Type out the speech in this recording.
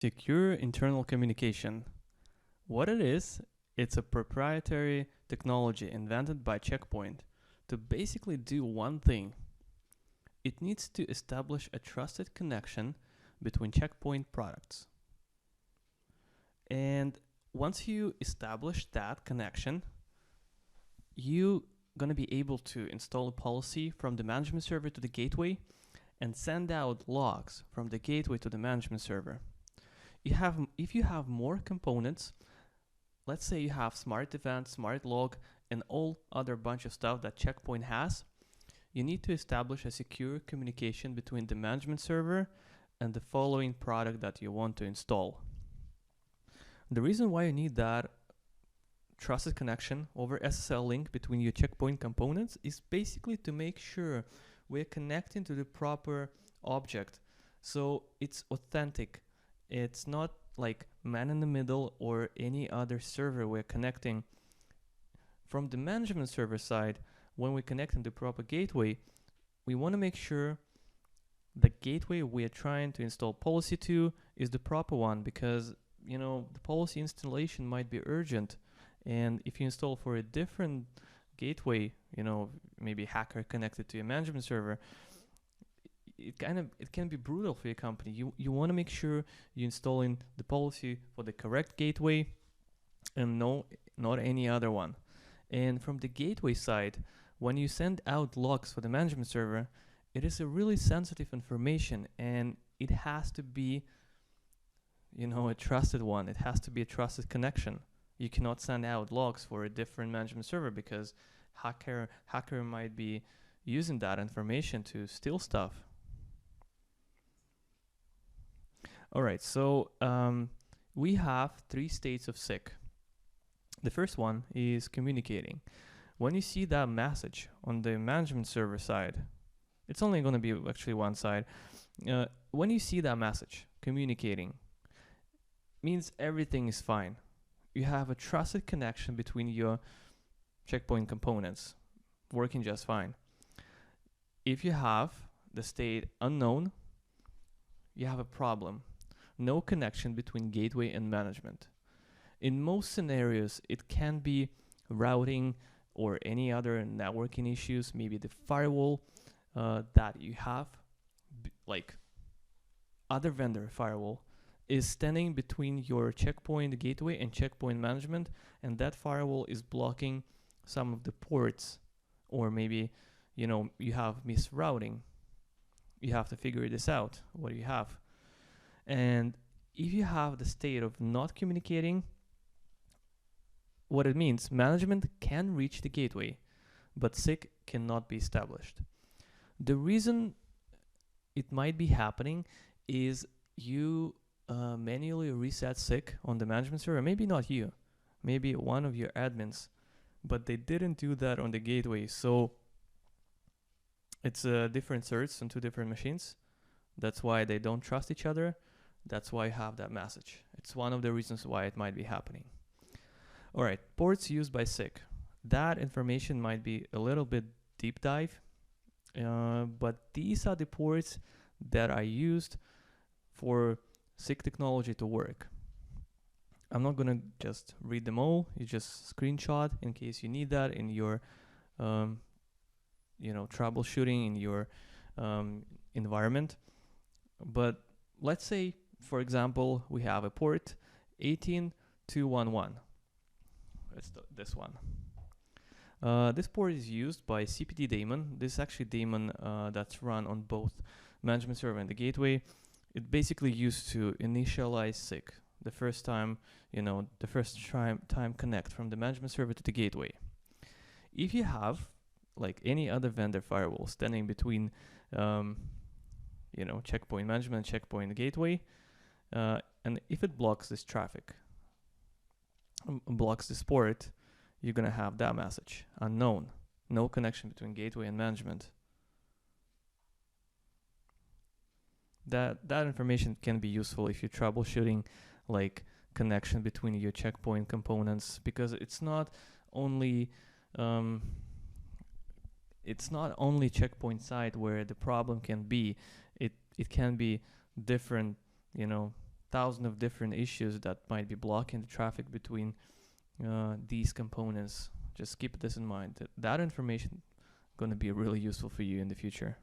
Secure internal communication. What it is, it's a proprietary technology invented by Checkpoint to basically do one thing. It needs to establish a trusted connection between Checkpoint products. And once you establish that connection, you gonna be able to install a policy from the management server to the gateway and send out logs from the gateway to the management server. If you have more components, let's say you have smart event, smart log, and all other bunch of stuff that Checkpoint has, you need to establish a secure communication between the management server and the following product that you want to install. The reason why you need that trusted connection over SSL link between your Checkpoint components is basically to make sure we're connecting to the proper object. So it's authentic. It's not like man in the middle or any other server we're connecting. From the management server side, when we connect in the proper gateway, we want to make sure the gateway we're trying to install policy to is the proper one, because the policy installation might be urgent, and if you install for a different gateway, maybe hacker connected to a management server, it can be brutal for your company. You want to make sure you're installing the policy for the correct gateway and not any other one. And from the gateway side, when you send out logs for the management server, it is a really sensitive information, and it has to be a trusted one. It has to be a trusted connection. You cannot send out logs for a different management server, because hacker might be using that information to steal stuff. All right, so we have 3 states of SIG. The first one is communicating. When you see that message on the management server side, it's only going to be actually one side. When you see that message, communicating, means everything is fine. You have a trusted connection between your Checkpoint components, working just fine. If you have the state unknown, you have a problem. No connection between gateway and management. In most scenarios, it can be routing or any other networking issues, maybe the firewall that you have, like other vendor firewall, is standing between your Checkpoint gateway and Checkpoint management, and that firewall is blocking some of the ports, or maybe you have misrouting. You have to figure this out, what you have. And if you have the state of not communicating, what it means, management can reach the gateway, but SIG cannot be established. The reason it might be happening is you manually reset SIG on the management server. Maybe not you, maybe one of your admins, but they didn't do that on the gateway. So it's different certs on 2 different machines. That's why they don't trust each other. That's why I have that message. It's one of the reasons why it might be happening. All right, ports used by SIG. That information might be a little bit deep dive, but these are the ports that are used for SIG technology to work. I'm not gonna just read them all. You just screenshot in case you need that in your, troubleshooting in your environment. But let's say, for example, we have a port 18211. It's this one. This port is used by CPD daemon. This is actually daemon that's run on both management server and the gateway. It basically used to initialize SIG the first time, time connect from the management server to the gateway. If you have like any other vendor firewall standing between Checkpoint management, Checkpoint gateway, and if it blocks this traffic, blocks this port, you're gonna have that message, unknown, no connection between gateway and management. That information can be useful if you're troubleshooting like connection between your Checkpoint components, because it's not only Checkpoint side where the problem can be. It can be different thousand of different issues that might be blocking the traffic between these components. Just keep this in mind. That information going to be really useful for you in the future.